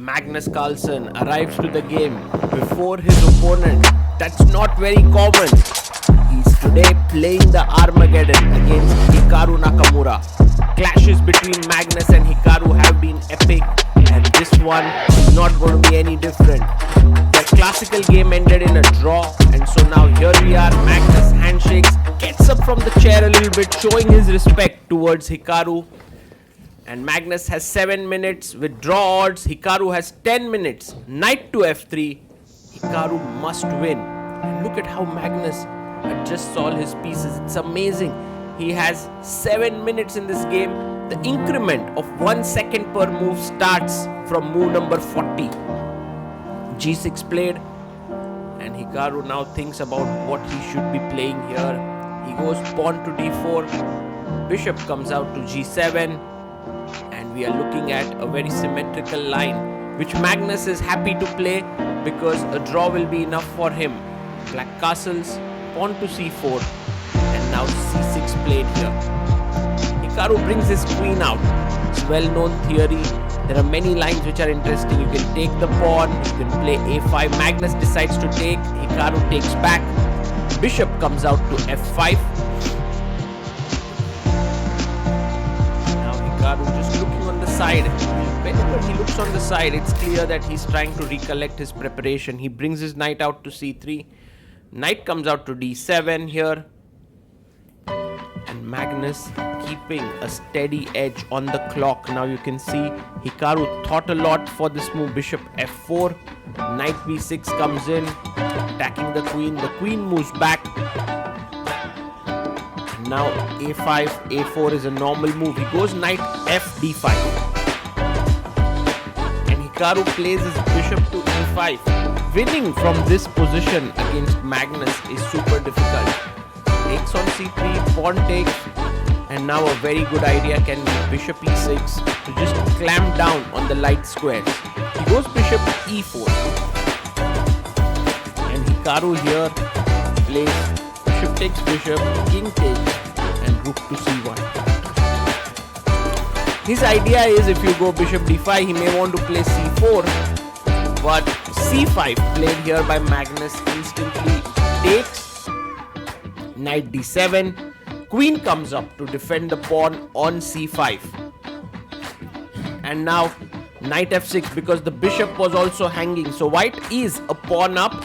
Magnus Carlsen arrives to the game before his opponent. That's not very common. He's today playing the Armageddon against Hikaru Nakamura. Clashes between Magnus and Hikaru have been epic, and this one is not going to be any different. The classical game ended in a draw, and so now here we are. Magnus handshakes, gets up from the chair a little bit, showing his respect towards Hikaru. And Magnus has 7 minutes with draw odds. Hikaru has 10 minutes. Knight to f3. Hikaru must win. And look at how Magnus adjusts all his pieces. It's amazing. He has 7 minutes in this game. The increment of 1 second per move starts from move number 40. g6 played. And Hikaru now thinks about what he should be playing here. He goes pawn to d4. Bishop comes out to g7. And we are looking at a very symmetrical line, which Magnus is happy to play because a draw will be enough for him. Black castles, pawn to c4, and now c6 played here. Hikaru brings his queen out. It's well-known theory. There are many lines which are interesting. You can take the pawn, you can play a5. Magnus decides to take, Hikaru takes back. Bishop comes out to f5. Hikaru just looking on the side. Whenever he looks on the side, it's clear that he's trying to recollect his preparation. He brings his knight out to c3. Knight comes out to d7 here. And Magnus keeping a steady edge on the clock. Now you can see Hikaru thought a lot for this move. Bishop f4. Knight b6 comes in, attacking the queen. The queen moves back. Now a5, a4 is a normal move. He goes knight f d5. And Hikaru plays his bishop to e5. Winning from this position against Magnus is super difficult. Takes on c3, pawn takes. And now a very good idea can be bishop e6 to just clamp down on the light squares. He goes bishop e4. And Hikaru here plays bishop takes bishop, king takes, and rook to c1. His idea is if you go bishop d5, he may want to play c4, but c5 played here by Magnus instantly takes. Knight d7, queen comes up to defend the pawn on c5. And now knight f6 because the bishop was also hanging. So white is a pawn up,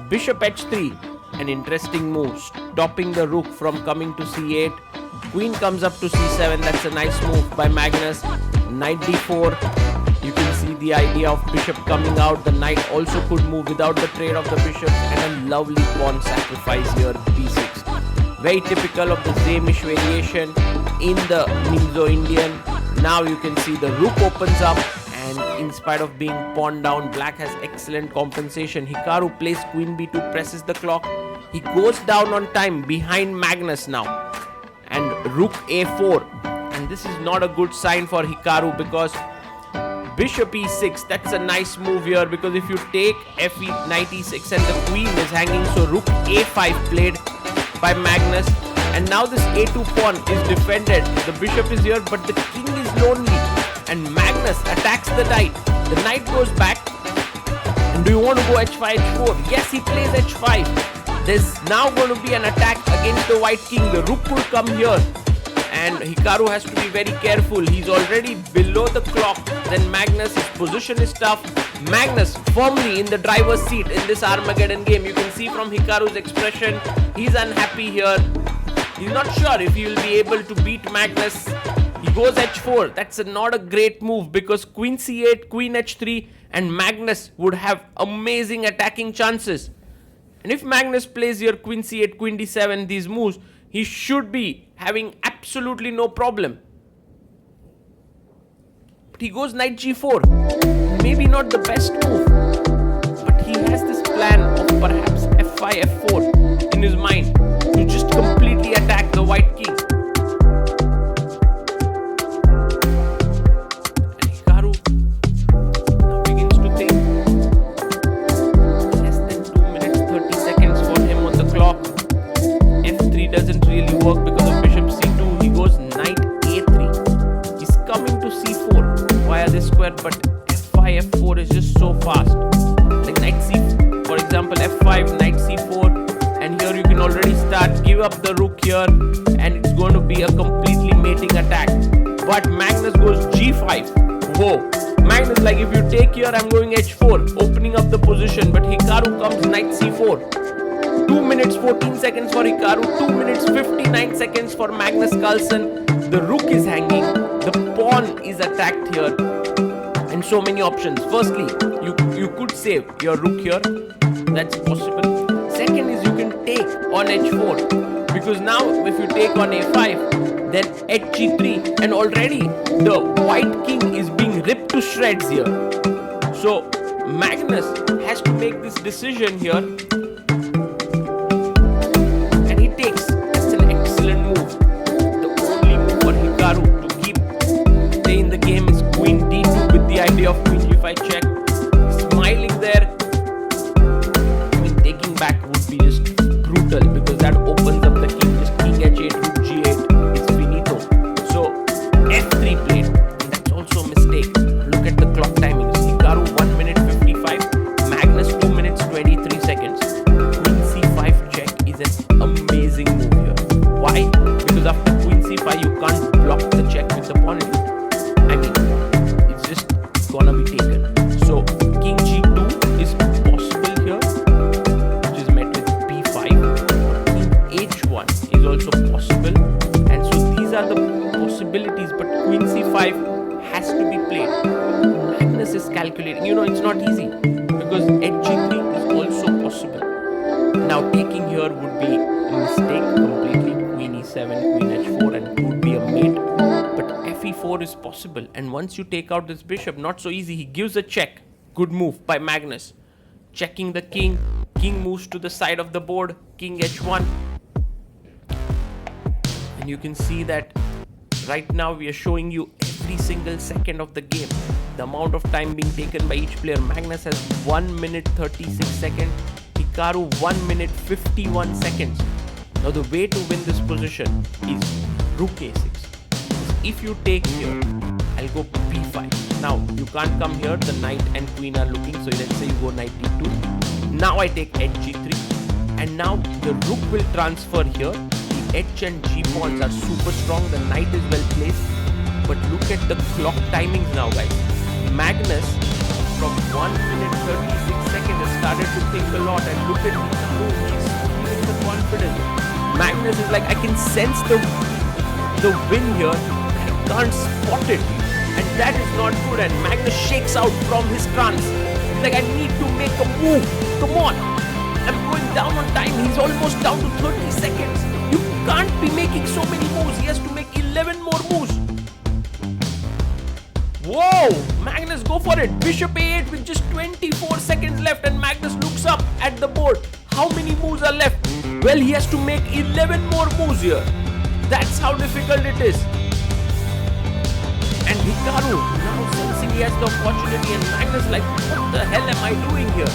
bishop h3. An interesting move, stopping the rook from coming to c8. Queen comes up to c7. That's a nice move by Magnus. Knight d4. You can see the idea of bishop coming out. The knight also could move without the trade of the bishop. And a lovely pawn sacrifice here, b6. Very typical of the Zamish variation in the Mizo-Indian. Now you can see the rook opens up. And in spite of being pawned down, black has excellent compensation. Hikaru plays queen b2, presses the clock. He goes down on time behind Magnus now. And rook a4. And this is not a good sign for Hikaru because bishop e6, that's a nice move here because if you take knight e6 and the queen is hanging, so rook a5 played by Magnus. And now this a2 pawn is defended. The bishop is here, but the king is lonely. And Magnus attacks the knight. The knight goes back. And do you want to go h5, h4? Yes, he plays h5. There's now going to be an attack against the white king. The rook could come here. And Hikaru has to be very careful. He's already below the clock. Then Magnus, his position is tough. Magnus firmly in the driver's seat in this Armageddon game. You can see from Hikaru's expression, he's unhappy here. He's not sure if he will be able to beat Magnus. He goes h4. That's not a great move because queen c8, queen h3 and Magnus would have amazing attacking chances. And if Magnus plays here queen c8, queen d7, these moves, he should be having absolutely no problem. But he goes knight g4. Maybe not the best move. But he has this plan of perhaps f5, f4 in his mind to just completely attack the white king. Doesn't really work because of bishop c2. He goes knight a3. He's coming to c4 via this square, but f5, f4 is just so fast. Like knight c, for example, f5, knight c4, and here you can already start give up the rook here, and it's going to be a completely mating attack. But Magnus goes g5. Whoa. Magnus like, if you take here, I'm going h4, opening up the position, but Hikaru comes knight c4. 2 minutes 14 seconds for Hikaru, 2 minutes 59 seconds for Magnus Carlsen. The rook is hanging, the pawn is attacked here, and so many options. Firstly, you could save your rook here, that's possible. Second is you can take on h4, because now if you take on a5, then hg3, and already the white king is being ripped to shreds here. So Magnus has to make this decision here, and he takes. That's an excellent move. The only move for Hikaru to keep stay in the game is queen d2 with the idea of queen g5 check. Smiling there. I mean, taking back would be just brutal, because that opens up the king. Just king h8, rook g8. It's finito. So f3 played. And that's also a mistake. Look at the clock timing. Hikaru 1 minute 55. Magnus 2 minutes 23 seconds. Queen c5 check is an amazing move here. Why? Because after queen c5 you can't block the check with the pawn. I mean, it's just gonna be taken. So king g2 is possible here, which is met with b5. King h1 is also possible, and so these are the possibilities. But queen c5 has to be played. Magnus is calculating. You know, it's not easy, because hg3 is also possible. Now taking here would be a mistake completely. Queen e7, queen h4, and it would be a mate. But fe4 is possible, and once you take out this bishop, not so easy. He gives a check. Good move by Magnus. Checking the king. King moves to the side of the board. King h1. And you can see that right now we are showing you every single second of the game. The amount of time being taken by each player. Magnus has 1 minute 36 seconds. Hikaru 1 minute 51 seconds. Now the way to win this position is rook a6. If you take here, I'll go b5. Now you can't come here, the knight and queen are looking, so let's say you go knight d2. Now I take hg3, and now the rook will transfer here. The h and g pawns are super strong, the knight is well placed, but look at the clock timings now, guys. Magnus from 1 minute 36 seconds has started to think a lot, and look at his move, he's feeling the confidence. Magnus is like, I can sense the win here, can't spot it, and that is not good. And Magnus shakes out from his trance. He's like, I need to make a move. Come on, I'm going down on time. He's almost down to 30 seconds. You can't be making so many moves. He has to make 11 more moves. Whoa, Magnus, go for it. Bishop a8 with just 24 seconds left, and Magnus looks up at the board. How many moves are left? Well, he has to make 11 more moves here. That's how difficult it is. And Hikaru now sensing he has the opportunity, and Magnus like, what the hell am I doing here?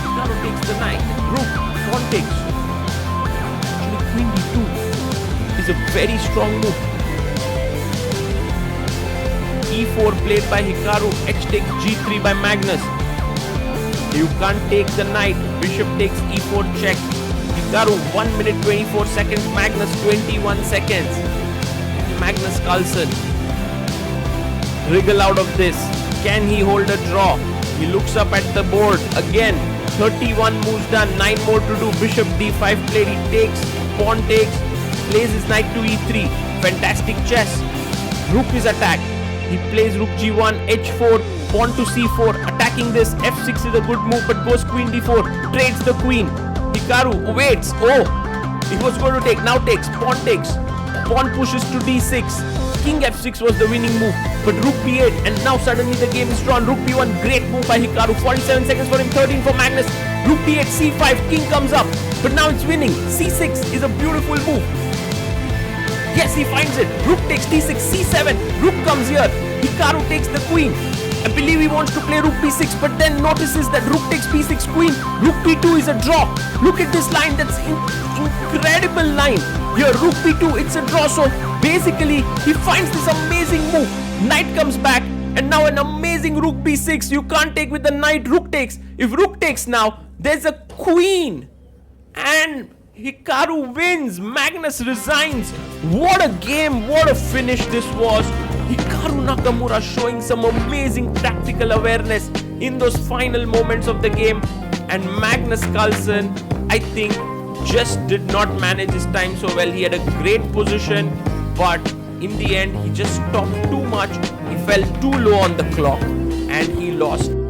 Hikaru takes the knight, rook, pawn takes. Actually, queen d2 is a very strong move. e4 played by Hikaru, h takes g3 by Magnus. You can't take the knight, bishop takes e4 check. Hikaru 1 minute 24 seconds, Magnus 21 seconds. Magnus Carlsen wriggle out of this. Can he hold a draw? He looks up at the board again. 31 moves done, 9 more to do. Bishop d5 played. He takes, pawn takes, plays his knight to e3. Fantastic chess. Rook is attacked. He plays rook g1, h4, pawn to c4. Attacking this. f6 is a good move, but goes queen d4. Trades the queen. Hikaru waits. Oh, he was going to take. Now takes. Pawn takes. Pawn pushes to d6. King f6 was the winning move, but rook b8, and now suddenly the game is drawn. Rook b1, great move by Hikaru. 47 seconds for him, 13 for Magnus. Rook d8, c5, king comes up, but now it's winning. c6 is a beautiful move. Yes, he finds it. Rook takes d6, c7. Rook comes here. Hikaru takes the queen. I believe he wants to play rook b6, but then notices that rook takes b6 queen. Rook b2 is a draw. Look at this line. That's incredible line. Here, rook b2, it's a draw. So basically, he finds this amazing move. Knight comes back. And now an amazing rook b6. You can't take with the knight. Rook takes. If rook takes now, there's a queen. And Hikaru wins. Magnus resigns. What a game. What a finish this was. Hikaru Nakamura showing some amazing tactical awareness in those final moments of the game. And Magnus Carlsen, I think, just did not manage his time so well. He had a great position, but in the end, he just stopped too much. He fell too low on the clock and he lost.